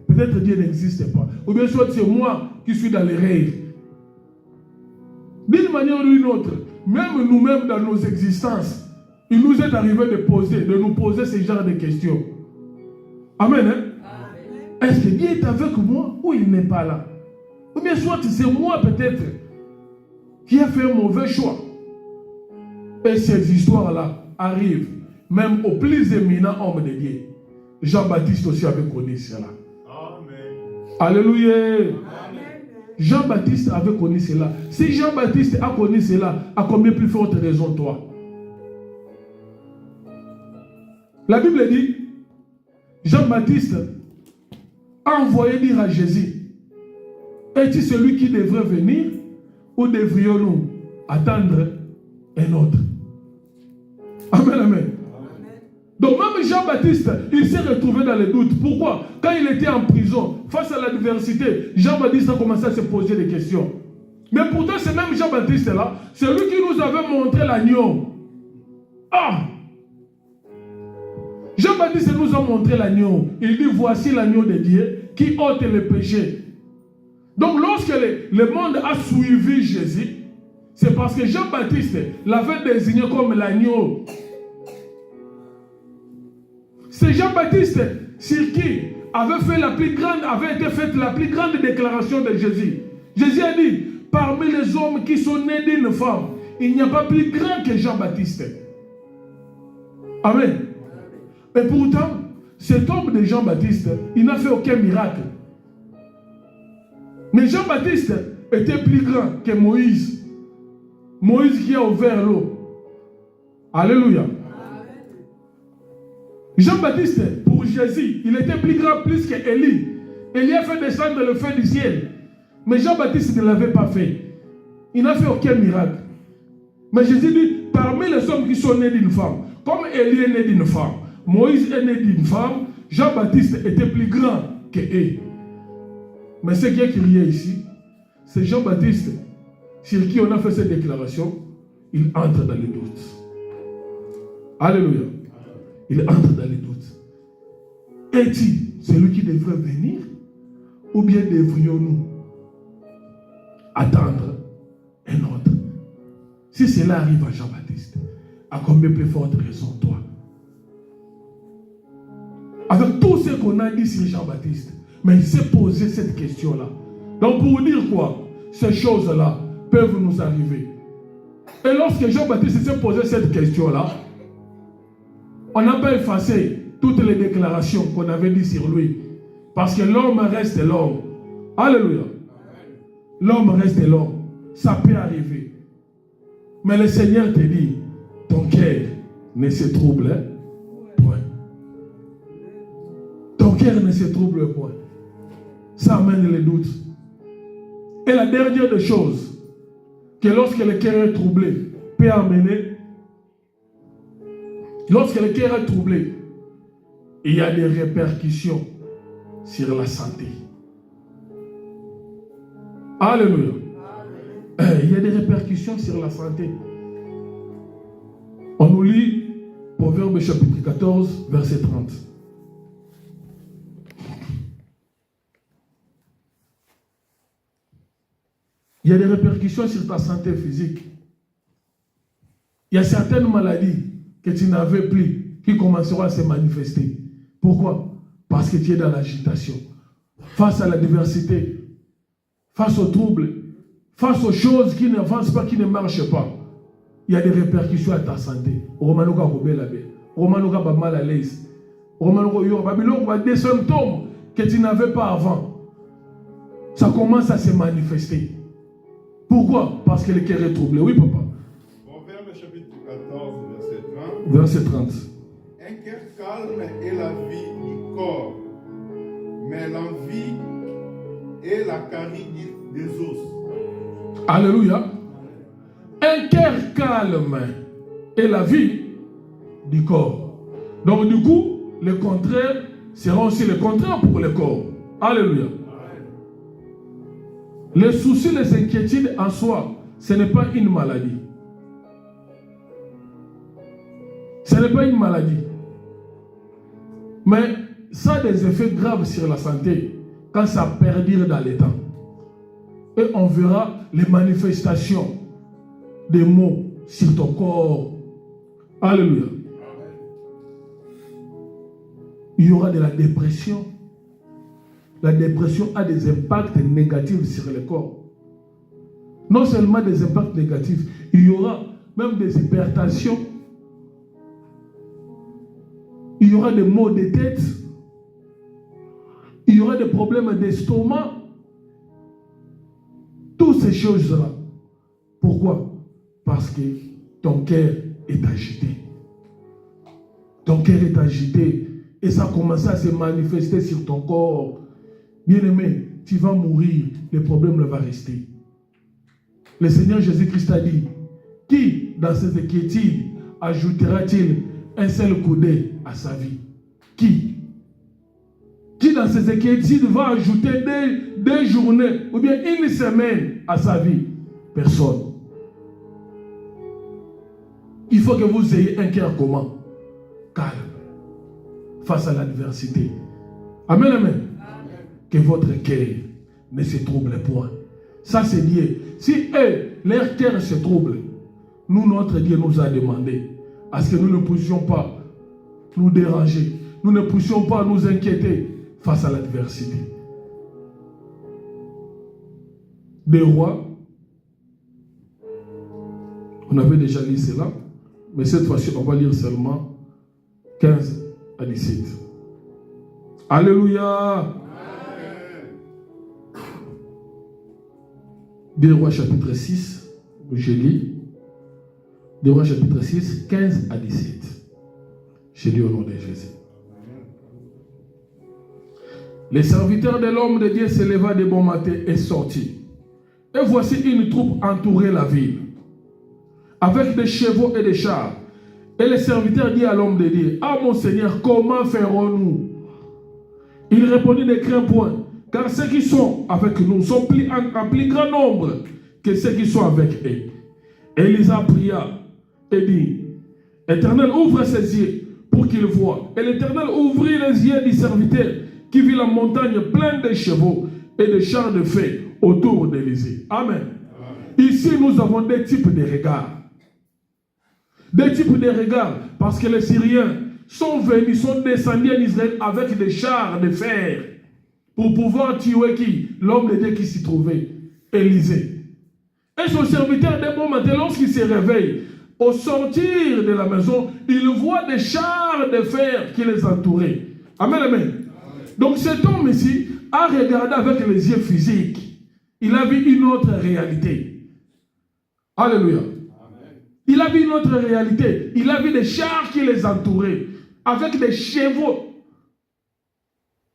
S1: Peut-être Dieu n'existe pas. Ou bien soit c'est moi qui suis dans les rêves. D'une manière ou d'une autre, même nous-mêmes dans nos existences, il nous est arrivé de nous poser ce genre de questions. Amen. Hein? Est-ce que Dieu est avec moi ou il n'est pas là? Ou bien soit c'est moi peut-être qui a fait un mauvais choix. Et ces histoires-là arrivent même aux plus éminents hommes de Dieu. Jean-Baptiste aussi avait connu cela. Amen. Alléluia. Amen. Jean-Baptiste avait connu cela. Si Jean-Baptiste a connu cela, à combien plus forte raison toi? La Bible dit, Jean-Baptiste a envoyé dire à Jésus, es-tu celui qui devrait venir ou devrions-nous attendre un autre? Amen, amen. Donc même Jean-Baptiste, il s'est retrouvé dans les doutes. Pourquoi? Quand il était en prison, face à l'adversité, Jean-Baptiste a commencé à se poser des questions. Mais pourtant, ce même Jean-Baptiste-là, c'est lui qui nous avait montré l'agneau. Ah! Jean-Baptiste nous a montré l'agneau. Il dit, voici l'agneau de Dieu qui ôte le péché. Donc lorsque le monde a suivi Jésus, c'est parce que Jean-Baptiste l'avait désigné comme l'agneau. C'est Jean-Baptiste sur qui avait été faite la plus grande déclaration de Jésus. Jésus a dit, parmi les hommes qui sont nés d'une femme, il n'y a pas plus grand que Jean-Baptiste. Amen. Et pourtant, cet homme de Jean-Baptiste, il n'a fait aucun miracle. Mais Jean-Baptiste était plus grand que Moïse. Moïse qui a ouvert l'eau. Alléluia. Jean-Baptiste, pour Jésus, il était plus grand plus que Élie. Élie a fait descendre le feu du ciel. Mais Jean-Baptiste ne l'avait pas fait. Il n'a fait aucun miracle. Mais Jésus dit, parmi les hommes qui sont nés d'une femme, comme Élie est né d'une femme, Moïse est né d'une femme, Jean-Baptiste était plus grand que eux. Mais ce qui est crié ici, c'est Jean-Baptiste, sur qui on a fait cette déclaration, il entre dans les doutes. Alléluia. Il entre dans les doutes. Est-il celui qui devrait venir? Ou bien devrions-nous attendre un autre? Si cela arrive à Jean-Baptiste, à combien plus forte raison toi? Avec tout ce qu'on a dit sur Jean-Baptiste, mais il s'est posé cette question-là. Donc pour dire quoi? Ces choses-là peuvent nous arriver. Et lorsque Jean-Baptiste s'est posé cette question-là, on n'a pas effacé toutes les déclarations qu'on avait dit sur lui. Parce que l'homme reste l'homme. Alléluia. L'homme reste l'homme. Ça peut arriver. Mais le Seigneur te dit, ton cœur ne se trouble point. Ton cœur ne se trouble point. Ça amène les doutes. Et la dernière des choses, que lorsque le cœur est troublé, peut amener, lorsque le cœur est troublé, il y a des répercussions sur la santé. Alléluia. Il y a des répercussions sur la santé. On nous lit Proverbe chapitre 14, verset 30. Il y a des répercussions sur ta santé physique. Il y a certaines maladies que tu n'avais plus qui commenceront à se manifester. Pourquoi? Parce que tu es dans l'agitation. Face à la diversité, face aux troubles, face aux choses qui n'avancent pas, qui ne marchent pas, il y a des répercussions à ta santé. Mal à l'aise. Des symptômes que tu n'avais pas avant. Ça commence à se manifester. Pourquoi? Parce que le cœur est troublé. Oui, papa.
S2: Proverbe chapitre 14, verset 30.
S1: Verset 30.
S2: Un cœur calme est la vie du corps, mais l'envie est la carie des os.
S1: Alléluia. Un cœur calme est la vie du corps. Donc du coup, le contraire sera aussi le contraire pour le corps. Alléluia. Les soucis, les inquiétudes en soi, ce n'est pas une maladie. Ce n'est pas une maladie. Mais ça a des effets graves sur la santé quand ça perdure dans les temps. Et on verra les manifestations des maux sur ton corps. Alléluia. Il y aura de la dépression. La dépression a des impacts négatifs sur le corps. Non seulement des impacts négatifs, il y aura même des hypertensions. Il y aura des maux de tête. Il y aura des problèmes d'estomac. Toutes ces choses-là. Pourquoi? Parce que ton cœur est agité. Ton cœur est agité. Et ça commence à se manifester sur ton corps. Bien-aimé, tu vas mourir, le problème va rester. Le Seigneur Jésus-Christ a dit, qui dans ses inquiétudes ajoutera-t-il un seul coudé à sa vie? Qui dans ses inquiétudes va ajouter des journées ou bien une semaine à sa vie? Personne. Il faut que vous ayez un cœur comment? Calme. Face à l'adversité. Amen, amen. Que votre cœur ne se trouble point. Ça c'est Dieu. Si eux, leur cœur se trouble, nous, notre Dieu nous a demandé à ce que nous ne puissions pas nous déranger, nous ne puissions pas nous inquiéter face à l'adversité. des rois. On avait déjà lu cela, mais cette fois-ci, on va lire seulement 15 à 17. Alléluia. Des rois chapitre 6, je lis. Des rois chapitre 6, 15 à 17. Je lis au nom de Jésus. Les serviteurs de l'homme de Dieu se leva de bon matin et sortit. Et voici une troupe entourait la ville, avec des chevaux et des chars. Et les serviteurs dirent à l'homme de Dieu, « Ah mon Seigneur, comment ferons-nous » Il répondit, « Ne crains point, car ceux qui sont avec nous sont en plus grand nombre que ceux qui sont avec eux. » Élisa pria et dit, « Éternel, ouvre ses yeux pour qu'il voie. » Et l'Éternel ouvrit les yeux du serviteur qui vit la montagne pleine de chevaux et de chars de feu autour d'Élysée. Amen. Ici, nous avons des types de regards. Des types de regards, parce que les Syriens sont venus, sont descendus en Israël avec des chars de fer pour pouvoir tuer qui? L'homme de Dieu qui s'y trouvait, Élisée. Et son serviteur, d'un bon matin, lorsqu'il se réveille, au sortir de la maison, il voit des chars de fer qui les entouraient. Amen, amen. Donc cet homme ici a regardé avec les yeux physiques. Il a vu une autre réalité. Alléluia. Il a vu une autre réalité. Il a vu des chars qui les entouraient, avec des chevaux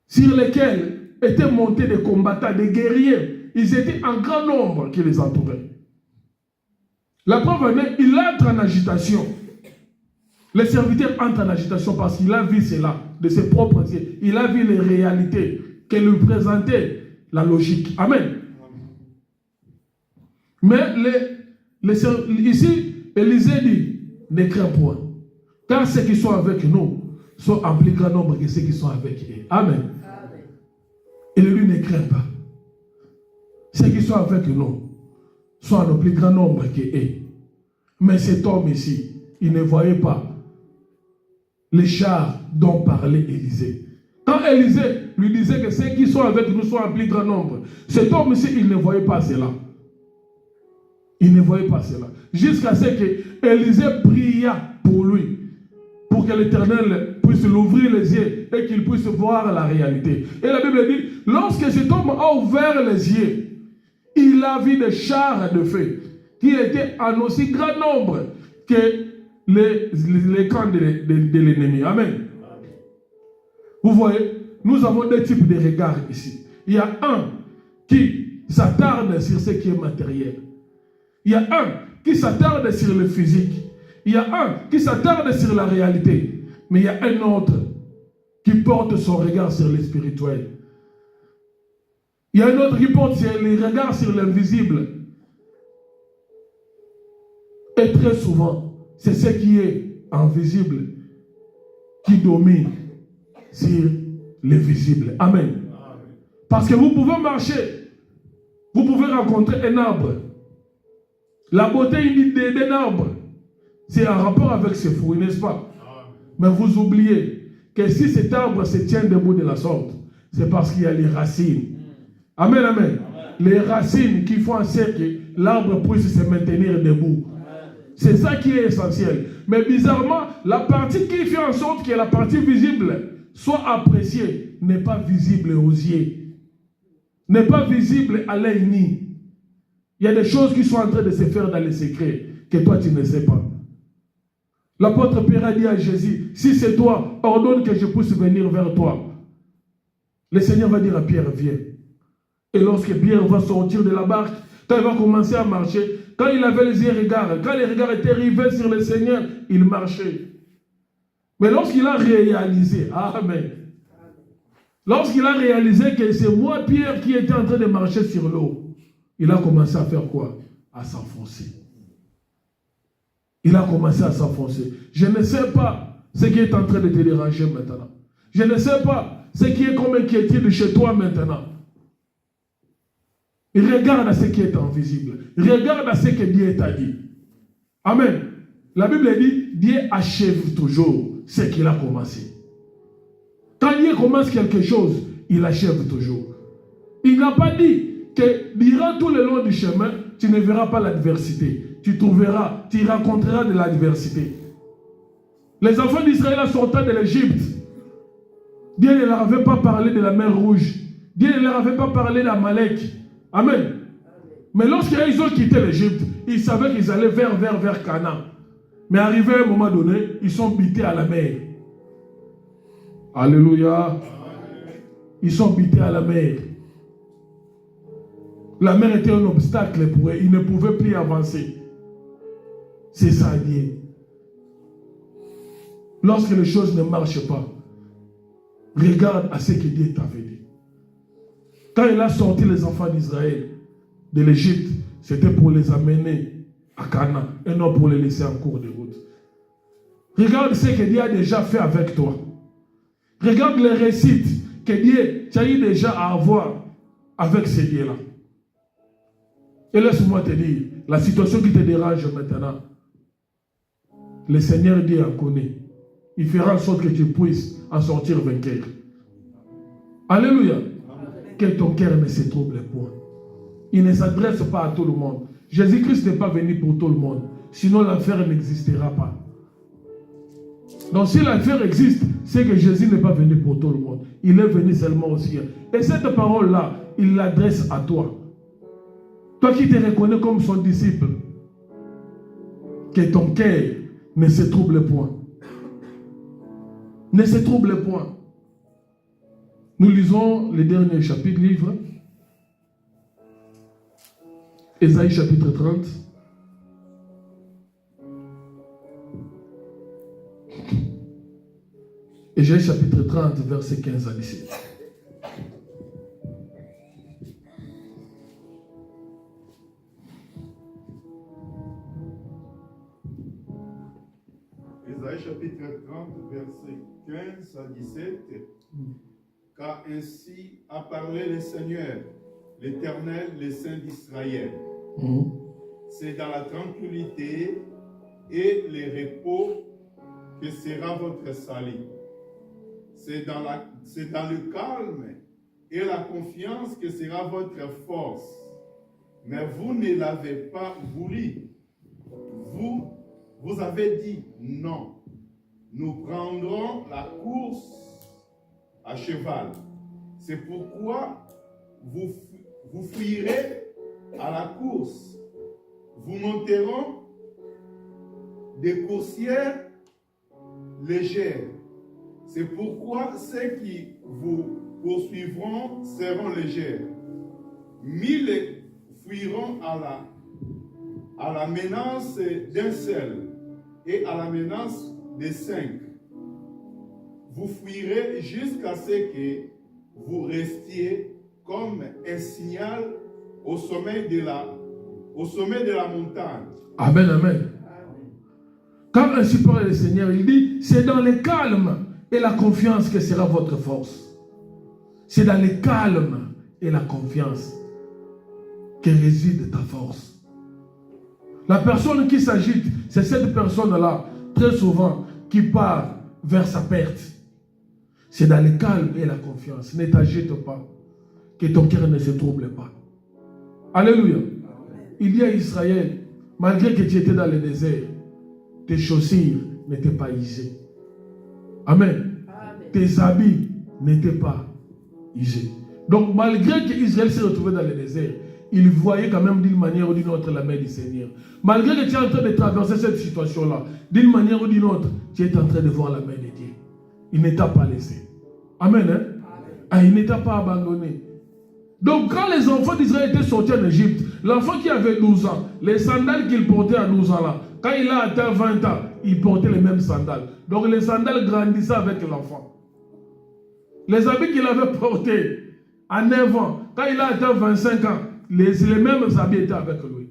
S1: sur lesquels étaient montés des combattants, des guerriers. Ils étaient en grand nombre qui les entouraient. La preuve en est, il entre en agitation. Le serviteur entre en agitation parce qu'il a vu cela de ses propres yeux. Il a vu les réalités que lui présentait la logique. Amen. Mais ici, Élisée dit, ne crains point, car ceux qui sont avec nous sont en plus grand nombre que ceux qui sont avec eux. Amen. Et lui ne craint pas. Ceux qui sont avec nous sont en plus grand nombre que eux. Mais cet homme ici, il ne voyait pas les chars dont parlait Élisée. Quand Élisée lui disait que ceux qui sont avec nous sont en plus grand nombre, cet homme ici, il ne voyait pas cela. Il ne voyait pas cela. Jusqu'à ce que Élisée pria pour lui, pour que l'Éternel puisse l'ouvrir les yeux et qu'il puisse voir la réalité. Et la Bible dit, lorsque cet homme a ouvert les yeux, il a vu des chars de feu qui étaient en aussi grand nombre que les camps de l'ennemi. Amen. Vous voyez, nous avons deux types de regards ici. Il y a un qui s'attarde sur ce qui est matériel. Il y a un qui s'attarde sur le physique. Il y a un qui s'attarde sur la réalité. Mais il y a un autre qui porte son regard sur le spirituel. Il y a un autre qui porte le regard sur l'invisible. Et très souvent, c'est ce qui est invisible qui domine sur le visible. Amen. Parce que vous pouvez marcher, vous pouvez rencontrer un arbre. La beauté d'un arbre, c'est en rapport avec ses fruits, n'est-ce pas? Mais vous oubliez que si cet arbre se tient debout de la sorte, c'est parce qu'il y a les racines. Amen, amen. Les racines qui font en sorte que l'arbre puisse se maintenir debout. C'est ça qui est essentiel. Mais bizarrement, la partie qui fait en sorte que la partie visible soit appréciée n'est pas visible aux yeux. N'est pas visible à l'œil nu. Il y a des choses qui sont en train de se faire dans les secrets que toi tu ne sais pas. L'apôtre Pierre a dit à Jésus, si c'est toi, ordonne que je puisse venir vers toi. Le Seigneur va dire à Pierre, viens. Et lorsque Pierre va sortir de la barque, quand il va commencer à marcher, quand il avait les yeux regards, quand les regards étaient rivés sur le Seigneur, il marchait. Mais lorsqu'il a réalisé, amen, lorsqu'il a réalisé que c'est moi, Pierre, qui était en train de marcher sur l'eau, il a commencé à faire quoi? À s'enfoncer. Il a commencé à s'enfoncer. Je ne sais pas ce qui est en train de te déranger maintenant. Je ne sais pas ce qui est comme inquiétude chez toi maintenant. Regarde à ce qui est invisible. Regarde à ce que Dieu t'a dit. Amen. La Bible dit, Dieu achève toujours ce qu'il a commencé. Quand Dieu commence quelque chose, il achève toujours. Il n'a pas dit que durant tout le long du chemin, tu ne verras pas l'adversité. Tu rencontreras de l'adversité. Les enfants d'Israël sortant de l'Égypte, Dieu ne leur avait pas parlé de la mer Rouge. Dieu ne leur avait pas parlé d'Amalek. Amen. Mais lorsqu'ils ont quitté l'Égypte, ils savaient qu'ils allaient vers Canaan. Mais arrivé à un moment donné, ils sont butés à la mer. Alléluia. Ils sont butés à la mer. La mer était un obstacle pour eux. Ils ne pouvaient plus avancer. C'est ça, Dieu. Lorsque les choses ne marchent pas, regarde à ce que Dieu t'avait dit. Quand il a sorti les enfants d'Israël de l'Égypte, c'était pour les amener à Canaan et non pour les laisser en cours de route. Regarde ce que Dieu a déjà fait avec toi. Regarde les récits que Dieu t'a eu déjà à avoir avec ces dieux-là. Et laisse-moi te dire, la situation qui te dérange maintenant, le Seigneur Dieu en connaît. Il fera en sorte que tu puisses en sortir vainqueur. Alléluia. Que ton cœur ne se trouble point. Il ne s'adresse pas à tout le monde. Jésus-Christ n'est pas venu pour tout le monde. Sinon l'enfer n'existera pas. Donc si l'enfer existe, c'est que Jésus n'est pas venu pour tout le monde. Il est venu seulement aux siens. Et cette parole-là, il l'adresse à toi. Toi qui te reconnais comme son disciple. Que ton cœur ne se trouble point. Ne se trouble point. Nous lisons le dernier chapitre, livre. Ésaïe chapitre 30. Ésaïe chapitre 30, verset 15 à 17.
S2: Ésaïe chapitre 30, verset 15 à 17. Car ainsi a parlé le Seigneur, l'Éternel, le Saint d'Israël. C'est dans la tranquillité et le repos que sera votre salut. C'est dans le calme et la confiance que sera votre force. Mais vous ne l'avez pas voulu. Vous avez dit non. Nous prendrons la course à cheval. C'est pourquoi vous fuirez à la course. Vous monterez des coursières légères. C'est pourquoi ceux qui vous poursuivront seront légers. 1000 fuiront à la menace d'un seul et à la menace de 5. Vous fuirez jusqu'à ce que vous restiez comme un signal au sommet de la montagne.
S1: Amen, amen. Quand ainsi parle le Seigneur, il dit, c'est dans le calme et la confiance que sera votre force. C'est dans le calme et la confiance que réside ta force. La personne qui s'agite, c'est cette personne-là, très souvent, qui part vers sa perte. C'est dans le calme et la confiance. Ne t'agite pas, que ton cœur ne se trouble pas. Alléluia. Il dit à Israël, malgré que tu étais dans le désert, tes chaussures n'étaient pas usées. Amen. Tes habits n'étaient pas usés. Donc malgré qu'Israël s'est retrouvé dans le désert, il voyait quand même d'une manière ou d'une autre la main du Seigneur. Malgré que tu es en train de traverser cette situation-là, d'une manière ou d'une autre, tu es en train de voir la main de Dieu. Il ne t'a pas laissé. Amen. Hein? Ah, il ne t'a pas abandonné. Donc quand les enfants d'Israël étaient sortis en Égypte, l'enfant qui avait 12 ans, les sandales qu'il portait à 12 ans là, quand il a atteint 20 ans, il portait les mêmes sandales. Donc les sandales grandissaient avec l'enfant. Les habits qu'il avait portés à 9 ans, quand il a atteint 25 ans, les mêmes habits étaient avec lui.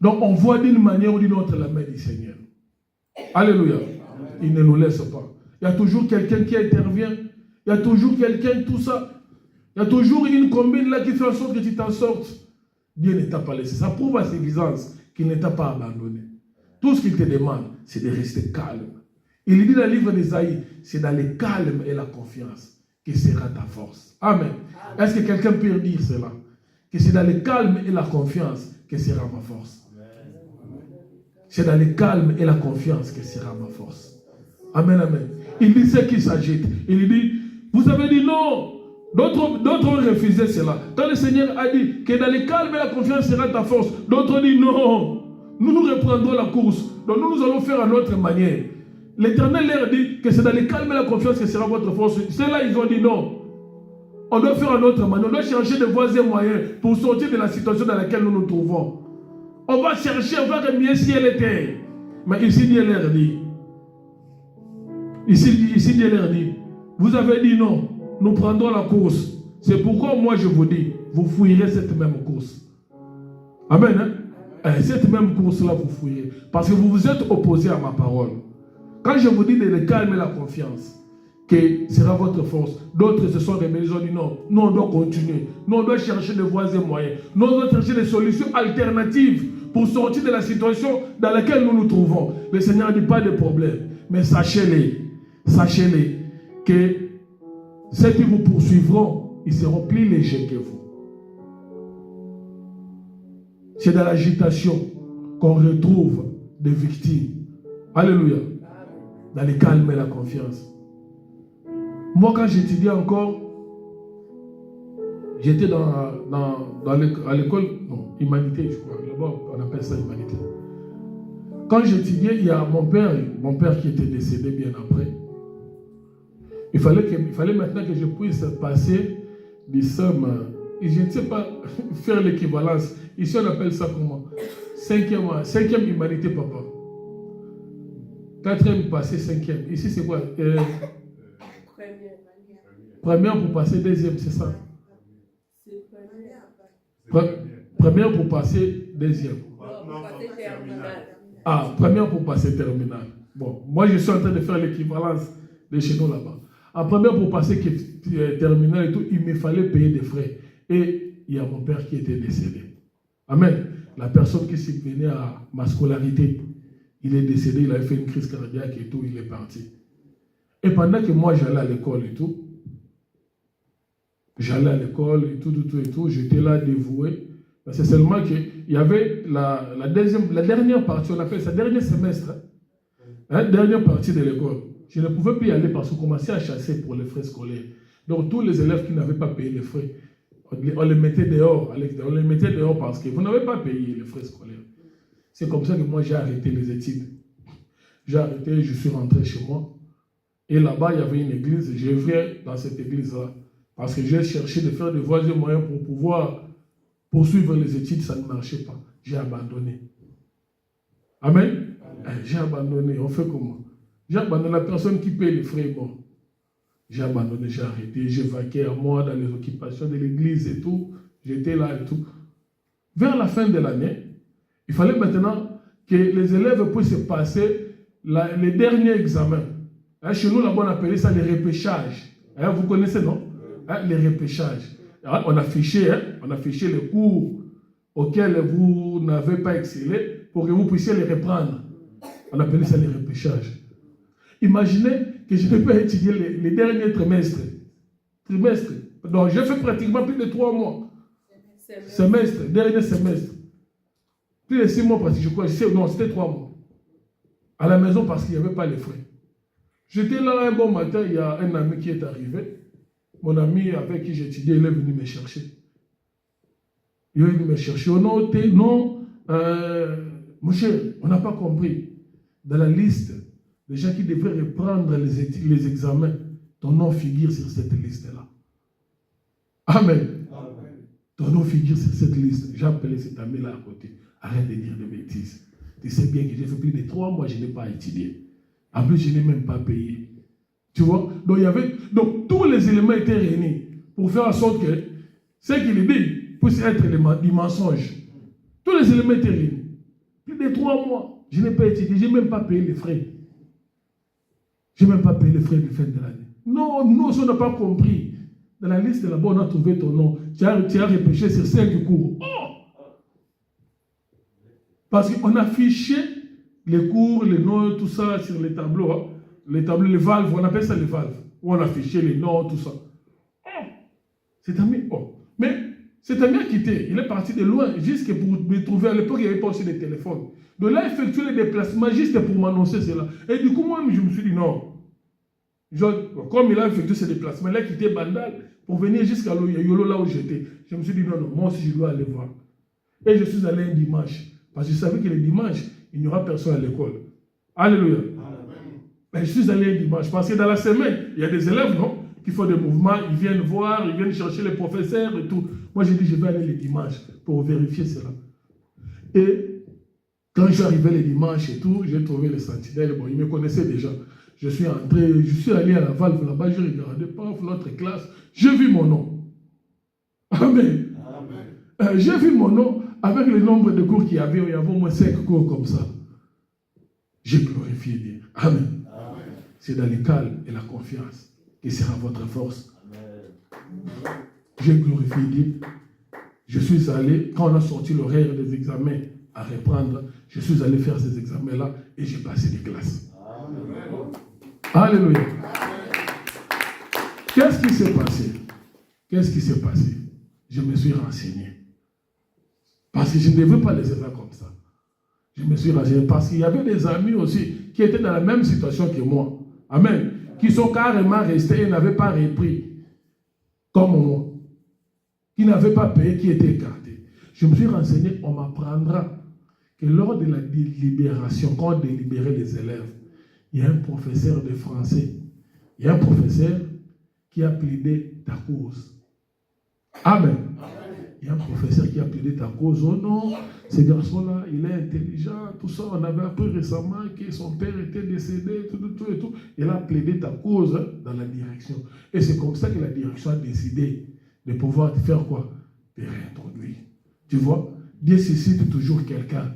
S1: Donc on voit d'une manière ou d'une autre la main du Seigneur. Alléluia. Il ne nous laisse pas. Il y a toujours quelqu'un qui intervient. Il y a toujours quelqu'un, tout ça. Il y a toujours une combine là qui fait en sorte que tu t'en sortes. Dieu ne t'a pas laissé. Ça prouve à ses évidences qu'il ne t'a pas abandonné. Tout ce qu'il te demande, c'est de rester calme. Il dit dans le livre d'Ésaïe, c'est dans le calme et la confiance que sera ta force. Amen. Est-ce que quelqu'un peut dire cela? Que c'est dans le calme et la confiance que sera ma force. C'est dans le calme et la confiance que sera ma force. Amen, amen. Il dit ceux qui s'agitent. Il dit, vous avez dit non. D'autres ont refusé cela. Quand le Seigneur a dit que dans le calme et la confiance sera ta force, d'autres ont dit non. Nous reprendrons la course. Donc nous allons faire à notre manière. L'Éternel leur dit que c'est dans le calme et la confiance que sera votre force. Ceux-là, ils ont dit non. On doit faire à notre manière. On doit chercher de voies et moyens pour sortir de la situation dans laquelle nous nous trouvons. On va chercher, on va remuer ciel et terre. Mais ici, Dieu leur dit. Ici, Dieu leur dit. Vous avez dit non. Nous prendrons la course. C'est pourquoi moi je vous dis, vous fouillerez cette même course. Amen. Hein? Cette même course-là, vous fouillerez. Parce que vous vous êtes opposé à ma parole. Quand je vous dis de le calme et la confiance, que sera votre force, d'autres se sont rebellés, ils ont dit non, nous on doit continuer. Nous on doit chercher des voies et moyens. Nous on doit chercher des solutions alternatives pour sortir de la situation dans laquelle nous nous trouvons. Le Seigneur ne dit pas de problème. Mais sachez-les que ceux qui vous poursuivront, ils seront plus légers que vous. C'est dans l'agitation qu'on retrouve des victimes. Alléluia. Dans le calme et la confiance. Moi, quand j'étudiais encore, j'étais à l'école, non, humanité, je crois. Là-bas, on appelle ça humanité. Quand j'étudiais, il y a mon père qui était décédé bien après. Il fallait maintenant que je puisse passer des sommes, et je ne sais pas faire l'équivalence. Ici, on appelle ça comment? Cinquième humanité, papa. Quatrième passé, cinquième. Ici, c'est quoi? Première pour passer deuxième, c'est ça? Première pour passer deuxième. Ah, première pour passer terminale. Bon, moi, je suis en train de faire l'équivalence de chez nous là-bas. En première pour passer terminale et tout, il me fallait payer des frais. Et il y a mon père qui était décédé. Amen. La personne qui subvenait à ma scolarité, il est décédé, il avait fait une crise cardiaque et tout, il est parti. Et pendant que moi j'allais à l'école et tout, j'étais là dévoué. C'est seulement qu'il y avait la dernière partie, on appelle ça dernier semestre, dernière partie de l'école. Je ne pouvais plus y aller parce qu'on commençait à chasser pour les frais scolaires. Donc tous les élèves qui n'avaient pas payé les frais, on les mettait dehors. On les mettait dehors parce que vous n'avez pas payé les frais scolaires. C'est comme ça que moi j'ai arrêté les études. J'ai arrêté, je suis rentré chez moi. Et là-bas, il y avait une église. J'ai œuvré dans cette église-là. Parce que j'ai cherché de faire des voies et moyens pour pouvoir poursuivre les études. Ça ne marchait pas. J'ai abandonné. Amen. J'ai abandonné. On fait comment? J'ai abandonné. La personne qui paye les frais, bon. J'ai abandonné, j'ai arrêté. J'ai vaqué à moi dans les occupations de l'église et tout. J'étais là et tout. Vers la fin de l'année, il fallait maintenant que les élèves puissent passer les derniers examens. Chez nous, là-bas, on appelait ça les repêchages. Vous connaissez, non? Les repêchages. On affichait les cours auxquels vous n'avez pas excellé pour que vous puissiez les reprendre. On appelait ça les repêchages. Imaginez que je n'ai pas étudié les derniers trimestres. Donc, j'ai fait pratiquement plus de 3 mois. Dernier semestre. Plus de 6 mois, parce que je crois, non, c'était 3 mois. À la maison, parce qu'il n'y avait pas les frais. J'étais là un bon matin, il y a un ami qui est arrivé. Mon ami avec qui j'étudiais, il est venu me chercher. Il est venu me chercher. Non, mon cher, on n'a pas compris. Dans la liste des gens qui devraient reprendre les examens, ton nom figure sur cette liste-là. Amen. Ton nom figure sur cette liste. J'ai appelé cet ami-là à côté. Arrête de dire des bêtises. Tu sais bien que j'ai fait plus de 3 mois, je n'ai pas étudié. En plus, je n'ai même pas payé. Tu vois? Donc, tous les éléments étaient réunis pour faire en sorte que ce qu'il dit puisse être du mensonge. Tous les éléments étaient réunis. Plus de 3 mois, je n'ai pas étudié, je n'ai même pas payé les frais. Je n'ai même pas payé les frais de fin de l'année. Non, nous, on n'a pas compris. Dans la liste là-bas, on a trouvé ton nom. Tu as repêché sur 5 cours. Oh! Parce qu'on affichait les cours, les noms, tout ça sur les tableaux. Les tableaux, les valves, on appelle ça les valves. Où on affichait les noms, tout ça. Cet ami, mais cet ami a quitté. Il est parti de loin, jusque pour me trouver. À l'époque, il n'y avait pas aussi de téléphone. Donc là, il effectuait les déplacements juste pour m'annoncer cela. Et du coup, moi, je me suis dit non. Comme il a effectué ses déplacements, il a quitté Bandal pour venir jusqu'à Yolo, là où j'étais. Je me suis dit non, moi aussi, je dois aller voir. Et je suis allé un dimanche. Parce que je savais que le dimanche, il n'y aura personne à l'école. Alléluia. Mais je suis allé un dimanche. Parce que dans la semaine, il y a des élèves, non, qui font des mouvements, ils viennent voir, ils viennent chercher les professeurs et tout. Moi, j'ai dit, je vais aller le dimanche pour vérifier cela. Et quand je suis arrivé le dimanche et tout, j'ai trouvé les sentinelles. Bon, ils me connaissaient déjà. Je suis allé à la valve là-bas, j'ai regardé, paf, notre classe. J'ai vu mon nom. Amen. J'ai vu mon nom avec le nombre de cours qu'il y avait. Il y avait au moins 5 cours comme ça. J'ai glorifié Dieu. Amen. C'est dans le calme et la confiance qui sera votre force. J'ai glorifié Dieu. Je suis allé, quand on a sorti l'horaire des examens à reprendre, je suis allé faire ces examens-là et j'ai passé les classes. Alléluia. Qu'est-ce qui s'est passé? Qu'est-ce qui s'est passé? Je me suis renseigné. Parce que je ne devais pas les faire comme ça. Je me suis renseigné parce qu'il y avait des amis aussi qui étaient dans la même situation que moi. Amen. Qui sont carrément restés et n'avaient pas repris. Comme moi. Qui n'avaient pas payé, qui étaient écartés. Je me suis renseigné, on m'apprendra que lors de la délibération, quand on délibérait les élèves, il y a un professeur de français, il y a un professeur qui a plaidé ta cause. Amen. Il y a un professeur qui a plaidé ta cause. Oh non, ce garçon-là, il est intelligent, tout ça. On avait appris récemment que son père était décédé, tout et tout. Il a plaidé ta cause dans la direction. Et c'est comme ça que la direction a décidé de pouvoir te faire quoi? Te réintroduire. Tu vois, Dieu suscite toujours quelqu'un.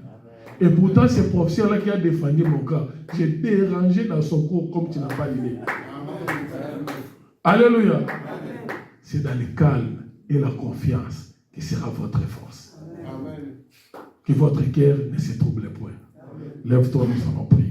S1: Et pourtant, ce professeur-là qui a défendu mon cas, j'ai dérangé dans son cours comme tu n'as pas l'idée. Alléluia. C'est dans le calme et la confiance qui sera votre force. Amen. Que votre cœur ne se trouble point. Lève-toi, nous allons prier.